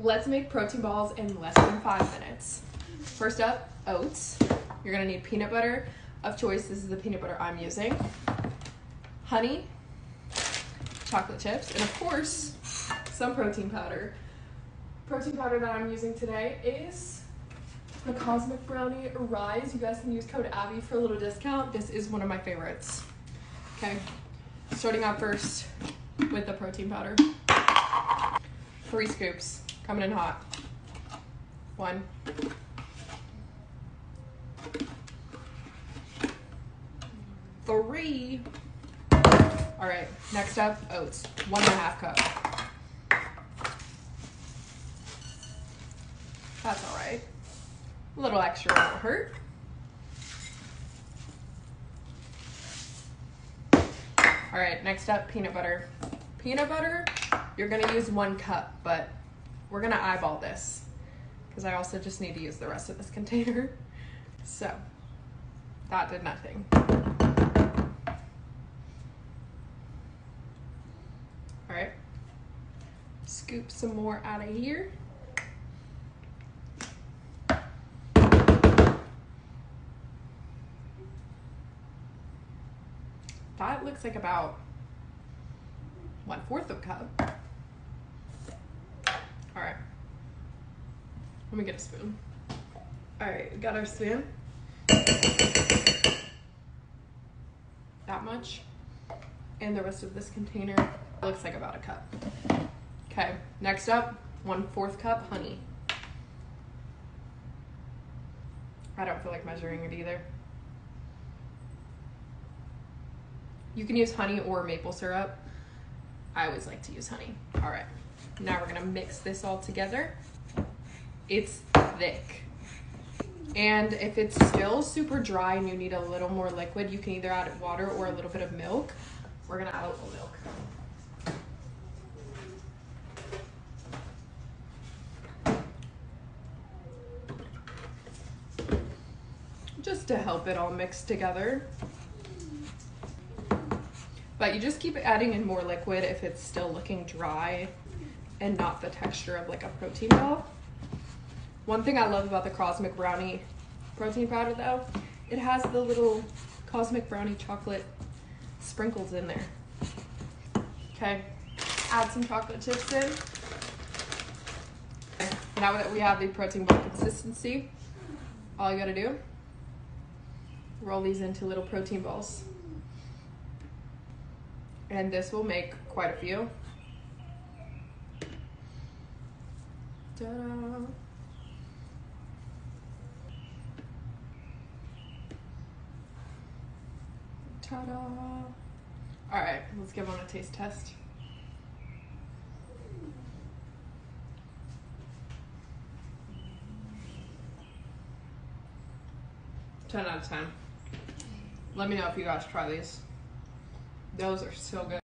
Let's make protein balls in less than 5 minutes. First up, oats. You're gonna need peanut butter of choice. This is the peanut butter I'm using. Honey, chocolate chips, and of course, some protein powder. Protein powder that I'm using today is the Cosmic Brownie Rise. You guys can use code Abby for a little discount. This is one of my favorites. Okay, starting out first with the protein powder. 3 scoops, coming in hot. 1. 3. All right, next up, oats, 1.5 cup. That's all right. A little extra won't hurt. All right, next up, peanut butter. Peanut butter, you're gonna use 1 cup, but we're gonna eyeball this because I also just need to use the rest of this container. So that did nothing. All right, scoop some more out of here. That looks like about 1/4 of a cup. All right, let me get a spoon. All right, we got our spoon. That much. And the rest of this container looks like about a cup. Okay, next up, 1/4 cup honey. I don't feel like measuring it either. You can use honey or maple syrup. I always like to use honey. All right, now we're gonna mix this all together. It's thick. And if it's still super dry and you need a little more liquid, you can either add water or a little bit of milk. We're gonna add a little milk. Just to help it all mix together. But you just keep adding in more liquid if it's still looking dry and not the texture of like a protein ball. One thing I love about the Cosmic Brownie protein powder though, it has the little Cosmic Brownie chocolate sprinkles in there. Okay, add some chocolate chips in. Okay. Now that we have the protein ball consistency, all you gotta do, roll these into little protein balls. And this will make quite a few. Ta-da. Ta-da. All right, let's give one a taste test. Ten out of 10. Let me know if you guys try these. Those are so good.